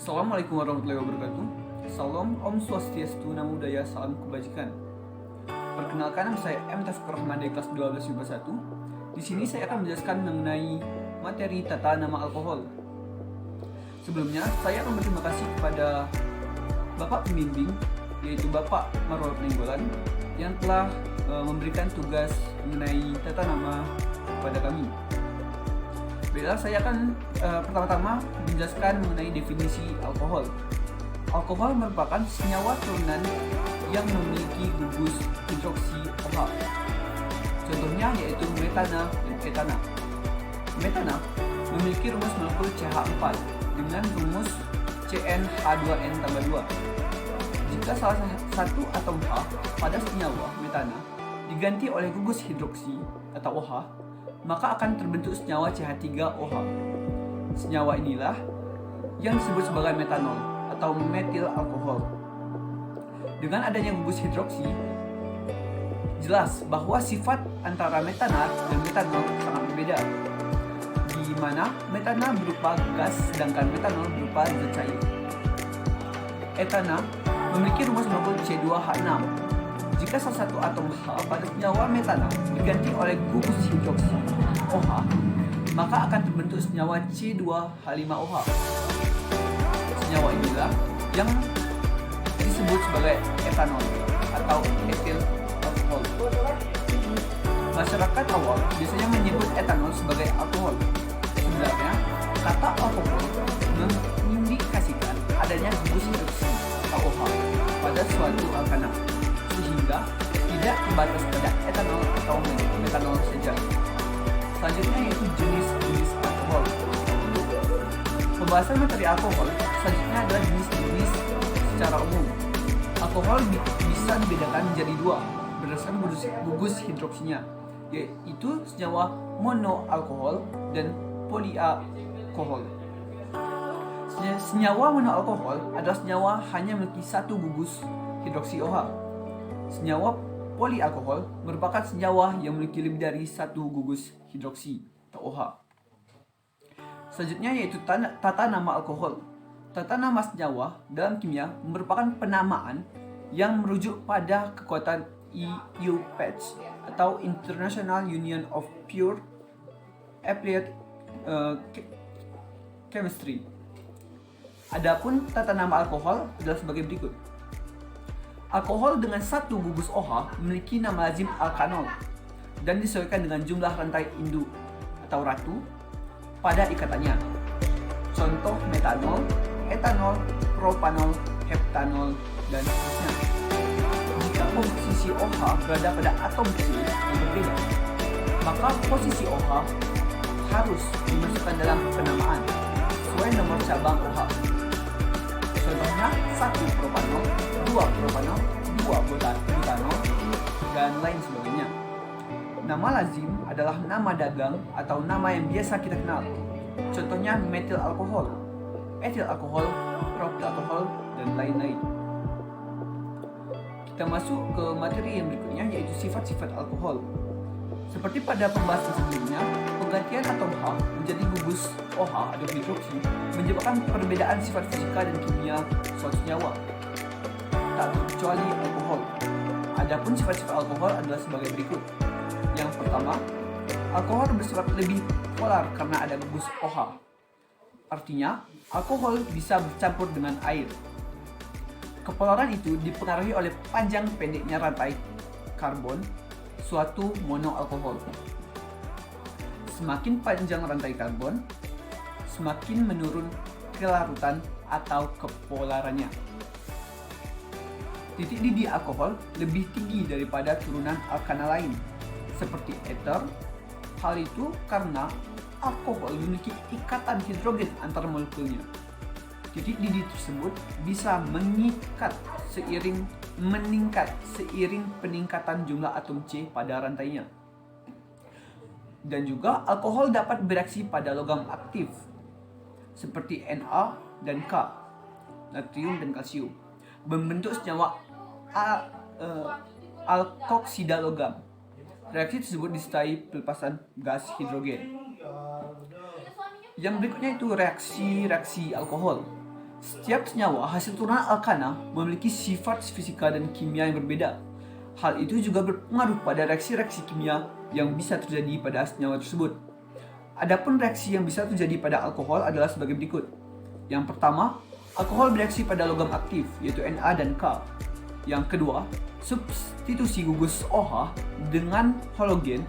Assalamualaikum warahmatullahi wabarakatuh. Salam Om Swastiastu, Namo Buddhaya, salam kebajikan. Perkenalkan, nama saya M. Taufikur Rahman dari kelas 12 IPA 1. Di sini saya akan menjelaskan mengenai materi tata nama alkohol. Sebelumnya, saya akan berterima kasih kepada Bapak Pembimbing, yaitu Bapak Marwal Peninggolan, yang telah memberikan tugas mengenai tata nama kepada kami. Baiklah, saya akan pertama-tama menjelaskan mengenai definisi alkohol. Alkohol merupakan senyawa turunan yang memiliki gugus hidroksi OH. Contohnya yaitu metana dan etana. Metana memiliki rumus molekul CH4 dengan rumus CnH2n+2. Jika salah satu atom H pada senyawa metana diganti oleh gugus hidroksi atau OH, maka akan terbentuk senyawa CH3OH. Senyawa inilah yang disebut sebagai metanol atau metil alkohol. Dengan adanya gugus hidroksi, jelas bahwa sifat antara metana dan metanol sangat berbeda, di mana metana berupa gas sedangkan metanol berupa zat cair. Etana memiliki rumus molekul C2H6. Jika salah satu atom H pada senyawa metana diganti oleh gugus hidroksi OH, maka akan terbentuk senyawa C2H5OH. Senyawa inilah yang disebut sebagai etanol atau etil alkohol. Masyarakat awal biasanya menyebut etanol sebagai alkohol. Sebenarnya, kata alkohol mengindikasikan adanya gugus hidroksi atau OH pada suatu alkana, sehingga tidak terbatas pada etanol atau metanol saja. Selanjutnya yaitu jenis-jenis alkohol. Pembahasan materi alkohol selanjutnya adalah jenis-jenis secara umum. Alkohol bisa dibedakan menjadi dua berdasarkan gugus hidroksinya, yaitu senyawa monoalkohol dan polialkohol. Senyawa monoalkohol adalah senyawa hanya memiliki satu gugus hidroksi OH. Senyawa polialkohol merupakan senyawa yang memiliki lebih dari satu gugus hidroksi atau OH. Selanjutnya yaitu tata nama alkohol. Tata nama senyawa dalam kimia merupakan penamaan yang merujuk pada kekuatan IUPAC atau International Union of Pure Applied Chemistry. Adapun tata nama alkohol adalah sebagai berikut. Alkohol dengan satu gugus OH memiliki nama lazim alkanol dan disesuaikan dengan jumlah rantai indu atau ratu pada ikatannya. Contoh metanol, etanol, propanol, heptanol, dan seterusnya. Jika posisi OH berada pada atom C yang berbeda, maka posisi OH harus dimasukkan dalam penamaan sesuai nomor cabang OH. Contohnya 1 propanol, 2 propanol, 2 butanol, dan lain sebagainya. Nama lazim adalah nama dagang atau nama yang biasa kita kenal. Contohnya metil alkohol, etil alkohol, propil alkohol, dan lain-lain. Kita masuk ke materi yang berikutnya, yaitu sifat-sifat alkohol. Seperti pada pembahasan sebelumnya, penggantian atom H menjadi gugus OH atau hidroksi menyebabkan perbedaan sifat fisika dan kimia suatu senyawa, tak terkecuali alkohol. Adapun sifat-sifat alkohol adalah sebagai berikut. Yang pertama, alkohol bersifat lebih polar karena ada gugus OH. Artinya, alkohol bisa bercampur dengan air. Kepolaran itu dipengaruhi oleh panjang pendeknya rantai karbon suatu monoalkohol. Semakin panjang rantai karbon, semakin menurun kelarutan atau kepolarannya. Titik didih alkohol lebih tinggi daripada turunan alkana lain, seperti ether. Hal itu karena alkohol memiliki ikatan hidrogen antar molekulnya. Titik didih tersebut bisa meningkat seiring peningkatan jumlah atom C pada rantainya. Dan juga alkohol dapat bereaksi pada logam aktif seperti Na dan K, natrium dan kalsium, membentuk senyawa alkoksida logam. Reaksi tersebut disertai pelepasan gas hidrogen. Yang berikutnya itu reaksi alkohol. Setiap senyawa hasil turunan alkana memiliki sifat fisika dan kimia yang berbeda. Hal itu juga berpengaruh pada reaksi-reaksi kimia yang bisa terjadi pada senyawa tersebut. Adapun reaksi yang bisa terjadi pada alkohol adalah sebagai berikut. Yang pertama, alkohol bereaksi pada logam aktif, yaitu Na dan K. Yang kedua, substitusi gugus OH dengan halogen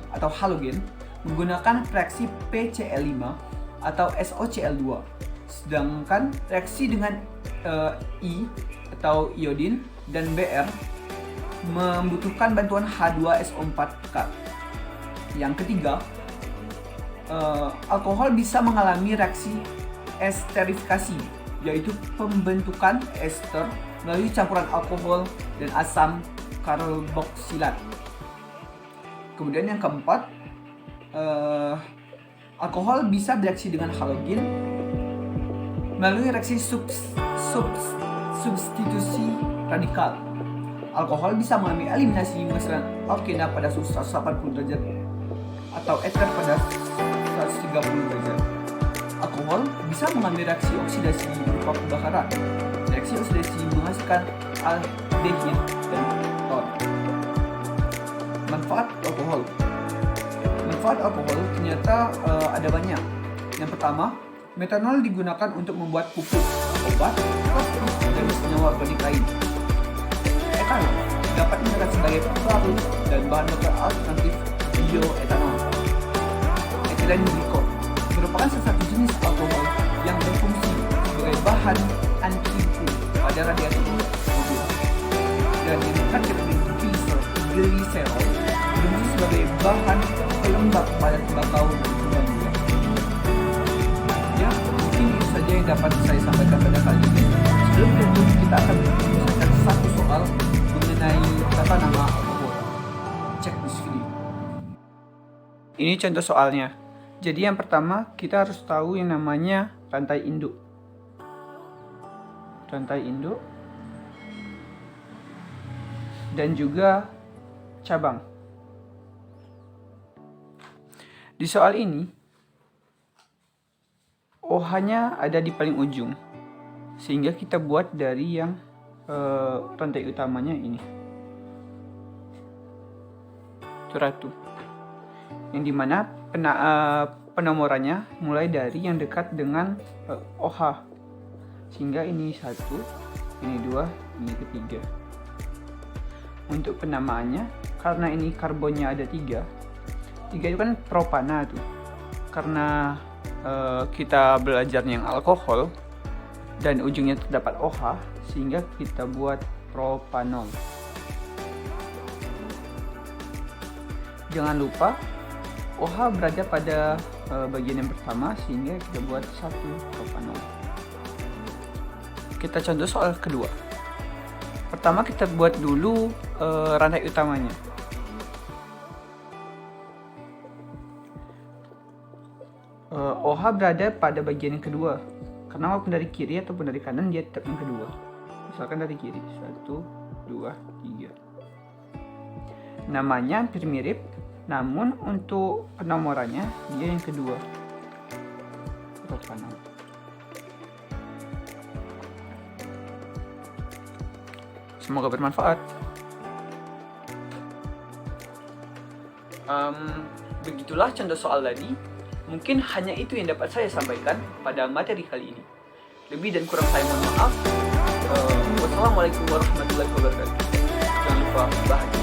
menggunakan reaksi PCl5 atau SOCl2. Sedangkan reaksi dengan I atau iodin dan Br membutuhkan bantuan H2SO4K. Yang ketiga, alkohol bisa mengalami reaksi esterifikasi, yaitu pembentukan ester melalui campuran alkohol dan asam karboksilat. Kemudian yang keempat, alkohol bisa bereaksi dengan halogen melalui reaksi substitusi radikal. Alkohol bisa mengalami eliminasi menghasilkan alkena pada suhu 180 derajat atau eter pada 130 derajat. Alkohol bisa mengalami reaksi oksidasi berupa pembakaran. Reaksi oksidasi menghasilkan aldehid dan keton. Manfaat alkohol ternyata ada banyak. Yang pertama, metanol digunakan untuk membuat pupuk, obat, plastik, dan senyawa organik lain. Etanol dapat digunakan sebagai pembalut dan bahan bakar alternatif bioetanol. Etilen glikol merupakan salah satu jenis alkohol yang berfungsi sebagai bahan anti-kuku pada radiator mobil. Dan yang kategori gliserol berfungsi sebagai bahan pelembab pada tembakau dan gula. Ya, mungkin itu saja yang dapat saya sampaikan pada kali ini. Sebelum itu, kita akan menyelesaikan satu soal mengenai tata nama alkohol. Cek di video. Ini contoh soalnya. Jadi yang pertama, kita harus tahu yang namanya rantai induk. Rantai induk dan juga cabang. Di soal ini, OH-nya ada di paling ujung, sehingga kita buat dari yang rantai utamanya ini. Itu ratu. Yang dimana penomorannya mulai dari yang dekat dengan OH, sehingga ini 1, ini 2, ini ketiga. Untuk penamaannya, karena ini karbonnya ada 3 itu kan propana tuh. Karena kita belajarnya yang alkohol dan ujungnya terdapat OH, sehingga kita buat propanol. Jangan lupa OH berada pada bagian yang pertama, sehingga kita buat 1 propanol. Kita contoh soal kedua. Pertama kita buat dulu rantai utamanya. OH berada pada bagian yang kedua, karena walaupun dari kiri ataupun dari kanan dia tetap yang kedua. Misalkan dari kiri, 1, 2, 3. Namanya hampir mirip, namun untuk penomorannya dia yang kedua. Propanol. Semoga bermanfaat. Begitulah contoh soal tadi. Mungkin hanya itu yang dapat saya sampaikan pada materi kali ini. Lebih dan kurang saya mohon maaf. Wassalamualaikum warahmatullahi wabarakatuh. Jangan lupa bahagia.